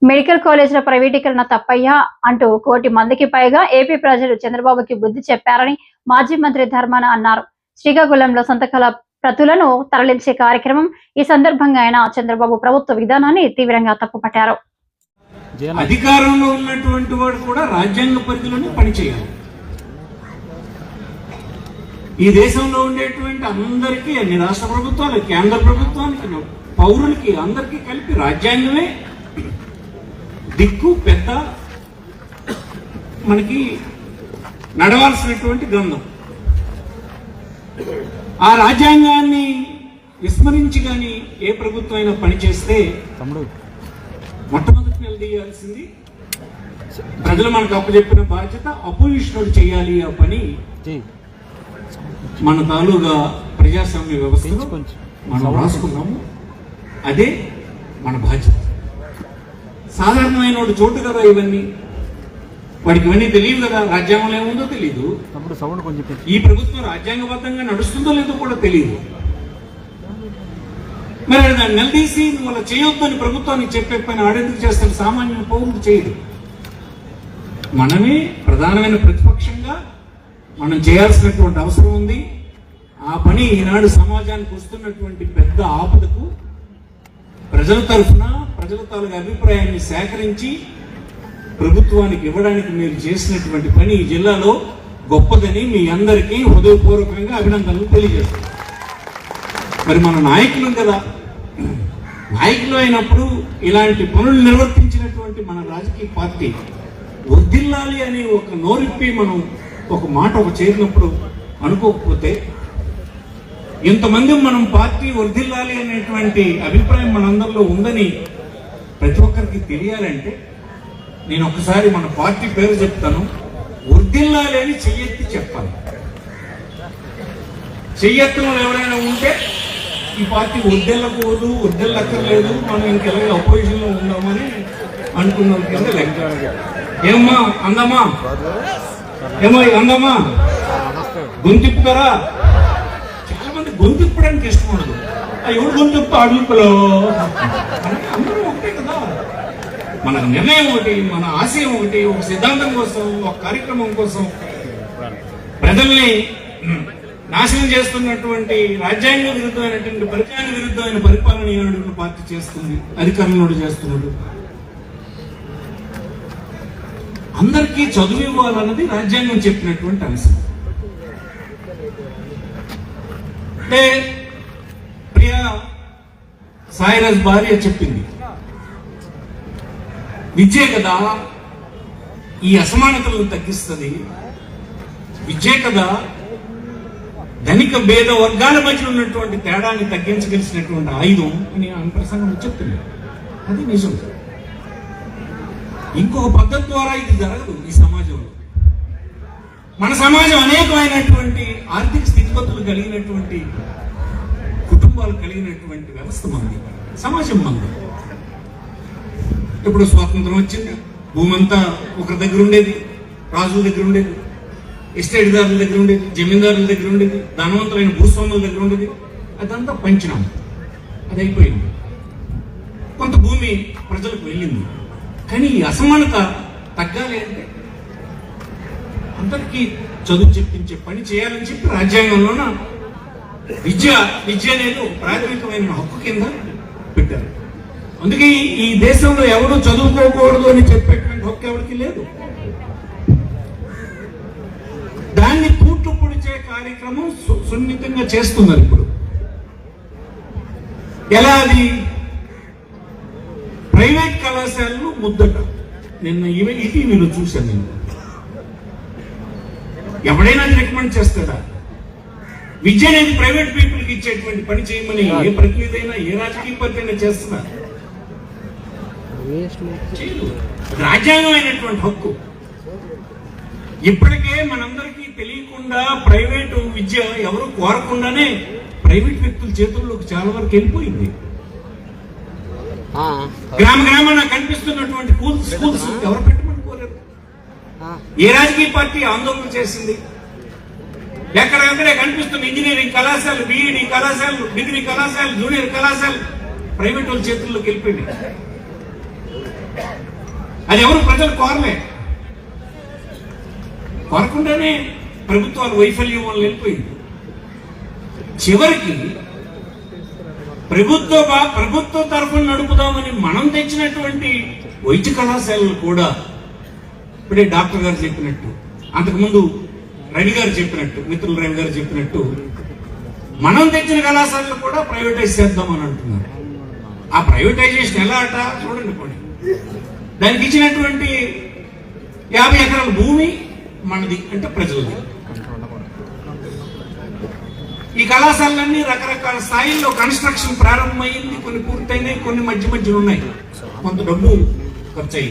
Medical కాలేజీల ప్రైవేటీకరణ తప్పయ్యా అంటూ 1 కోటి మందికి పైగా ఏపీ ప్రజలు చంద్రబాబుకి బుద్ధి చెప్పారని మాజీ మంత్రి ధర్మాన అన్నారు. శ్రీకాకుళంలో సంతకాల ప్రతులను తరలించే కార్యక్రమం. ఈ సందర్భంగా ఆయన చంద్రబాబు ప్రభుత్వ విధానాన్ని తీవ్రంగా తప్పుపట్టారు. అధికారంలో ఉన్నటువంటి వాడు కూడా రాజ్యాంగ పరిధిలోనే పనిచేయాలి. ఈ దేశంలో ఉండేటువంటి అందరికీ, అన్ని రాష్ట్ర ప్రభుత్వాలు, కేంద్ర ప్రభుత్వానికి, పౌరులకి అందరికీ కలిపి రాజ్యాంగమే దిక్కు, పెద్ద, మనకి నడవాల్సినటువంటి గ్రంథం. ఆ రాజ్యాంగాన్ని విస్మరించి కానీ ఏ ప్రభుత్వం అయినా పనిచేస్తే మొట్టమొదటి నిలదీయాల్సింది ప్రజలు మనకు అప్పచెప్పిన బాధ్యత. అపోజిషన్ చేయాలి ఆ పని. మన తాలూగా ప్రజాస్వామ్య వ్యవస్థలో మనం రాసుకున్నాము. అదే మన బాధ్యత. సాధారణమైన చోటు కదా ఇవన్నీ. వాడికి ఇవన్నీ తెలియదు కదా. రాజ్యాంగంలో ఏముందో తెలియదు. ఈ ప్రభుత్వం రాజ్యాంగబద్ధంగా నడుస్తుందో లేదో కూడా తెలియదు. మరి దాన్ని నిలదీసి వాళ్ళ చేయొద్దని ప్రభుత్వానికి చెప్పే పని ఆడెందుకు చేస్తారు? సామాన్య పౌరులు చేయదు. మనమే ప్రధానమైన ప్రతిపక్షంగా మనం చేయాల్సినటువంటి అవసరం ఉంది. ఆ పని ఈనాడు సమాజానికి వస్తున్నటువంటి పెద్ద ఆపదకు ప్రజల తరఫున ప్రజల తాలూకు అభిప్రాయాన్ని సేకరించి ప్రభుత్వానికి ఇవ్వడానికి మీరు చేసినటువంటి పని ఈ జిల్లాలో గొప్పదని మీ అందరికీ హృదయపూర్వకంగా అభినందనలు తెలియజేస్తాం. మరి మన నాయకులు కదా, నాయకులు అయినప్పుడు ఇలాంటి పనులు నిర్వర్తించినటువంటి మన రాజకీయ పార్టీ వర్ధిల్లాలి అని ఒక నోరిప్పి మనం ఒక మాట చేరినప్పుడు అనుకోకపోతే, ఇంతమంది మనం పార్టీ వర్ధిల్లాలి అనేటువంటి అభిప్రాయం మనందరిలో ఉందని ప్రతి ఒక్కరికి తెలియాలంటే నేను ఒకసారి మన పార్టీ పేరు చెప్తాను. వర్ధిల్లాలి అని చెయ్యెత్తి చెప్పాలి. చెయ్యెత్తలో ఎవరైనా ఉంటే ఈ పార్టీ వర్ధిల్లకూడదు, వర్ధిల్లక్కర్లేదు, మనం ఇంకెలాగే అపోజిషన్ లో ఉందామని అనుకున్న కింద లెక్క. ఏమ్మా అందమ్మా, ఏమో అందమ్మా, గొంతిప్పుతారా? చాలా మంది గొంతిప్పడానికి ఇష్టం ఉండదు. ఎవరు గొంతిప్పు అడుగులో అందరూ ఒకటే కదా. మన నిర్ణయం ఒకటి, మన ఆశయం ఒకటి, ఒక సిద్ధాంతం కోసం, ఒక కార్యక్రమం కోసం ప్రజల్ని నాశనం చేస్తున్నటువంటి రాజ్యాంగ విరుద్ధమైనటువంటి పరిజ్ఞాన విరుద్ధమైన పరిపాలన ఏనాడు పార్టీ చేస్తుంది, అధికారంలో చేస్తున్నాడు. అందరికీ చదువు ఇవ్వాలన్నది రాజ్యాంగం చెప్పినటువంటి అంశం. అంటే ప్రియా సాయిరాజ్ భార్య చెప్పింది, విద్యే కదా ఈ అసమానతలను తగ్గిస్తుంది, విద్యే కదా ధనిక భేద వర్గాల మధ్య ఉన్నటువంటి తేడాన్ని తగ్గించగలిసినటువంటి ఆయుధం అని ఆమె ప్రసంగం చెప్తుంది. అది నిజం. ఇంకొక పద్ధతి ద్వారా ఇది జరగదు ఈ సమాజంలో. మన సమాజం అనేకమైనటువంటి ఆర్థిక స్థితిగతులు కలిగినటువంటి కుటుంబాలు కలిగినటువంటి వ్యవస్థ మంది, సమాజం మంది. ఇప్పుడు స్వాతంత్రం వచ్చింది, భూమి అంతా ఒకరి దగ్గర ఉండేది, రాజుల దగ్గర ఉండేది, ఎస్టేట్దారుల దగ్గర ఉండేది, జమీందారుల దగ్గర ఉండేది, ధనవంతులైన భూస్వాముల దగ్గర ఉండేది. అదంతా పంచినాం, అది అయిపోయింది. కొంత భూమి ప్రజలకు వెళ్ళింది. కానీ ఈ అసమానత తగ్గాలి అంటే అందరికీ చదువు చెప్పించే పని చేయాలని చెప్పి రాజ్యాంగంలోన విద్య అనేది ఒక ప్రాథమికమైన హక్కు కింద పెట్టారు. అందుకే ఈ దేశంలో ఎవరు చదువుకోకూడదు అని చెప్పేటువంటి హక్కు ఎవరికి లేదు. దాన్ని తూట్లు పొడిచే కార్యక్రమం సున్నితంగా చేస్తున్నారు ఇప్పుడు. ఎలా? అది ప్రైవేట్ కళాశాలలు ముద్దట. నిన్న ఈటీవీలో చూశాను నేను. ఎవడైనా రికమెండ్ చేస్తాడా? విద్య అనేది ప్రైవేట్ పీపుల్కి ఇచ్చేటువంటి పని చేయమని ఏ ప్రతినిధి అయినా, ఏ రాజకీయ పార్టీ అయినా చేస్తున్నా? రాజ్యాంగమైనటువంటి హక్కు. ఇప్పటికే మనందరికీ తెలియకుండా ప్రైవేటు విద్య ఎవరు కోరకుండానే ప్రైవేట్ వ్యక్తుల చేతుల్లోకి చాలా వరకు వెళ్ళిపోయింది. గ్రామాన కనిపిస్తున్నటువంటి స్కూల్స్ ఎవరు పెట్టమని కోరారు? ఏ రాజకీయ పార్టీ ఆందోళన చేసింది? ఎక్కడెక్కడే కనిపిస్తున్న ఇంజనీరింగ్ కళాశాలలు, బీఈడీ కళాశాలలు, డిగ్రీ కళాశాలలు, జూనియర్ కళాశాలలు ప్రైవేట్ వాళ్ళ చేతుల్లోకి వెళ్ళిపోయినాయి. అది ఎవరు ప్రజలు కోరకుండానే ప్రభుత్వాల వైఫల్యం వల్ల వెళ్ళిపోయింది. చివరికి ప్రభుత్వ తరఫున నడుపుదామని మనం తెచ్చినటువంటి వైద్య కళాశాలలు కూడా ఇప్పుడే డాక్టర్ గారు చెప్పినట్టు, అంతకుముందు రవి గారు చెప్పినట్టు, మిత్రులు రవి గారు చెప్పినట్టు, మనం తెచ్చిన కళాశాలలు కూడా ప్రైవేటైజ్ చేద్దామని అంటున్నారు. ఆ ప్రైవేటైజేషన్ ఎలా అట చూడండి. కొన్ని దానికి ఇచ్చినటువంటి 50 ఎకరాల భూమి మనది అంటే ప్రజలది. ఈ కళాశాలలన్నీ రకరకాల స్థాయిల్లో కన్స్ట్రక్షన్ ప్రారంభమైంది, కొన్ని పూర్తయినాయి, కొన్ని మధ్య మధ్యలో ఉన్నాయి, కొంత డబ్బు ఖర్చు అయ్యింది.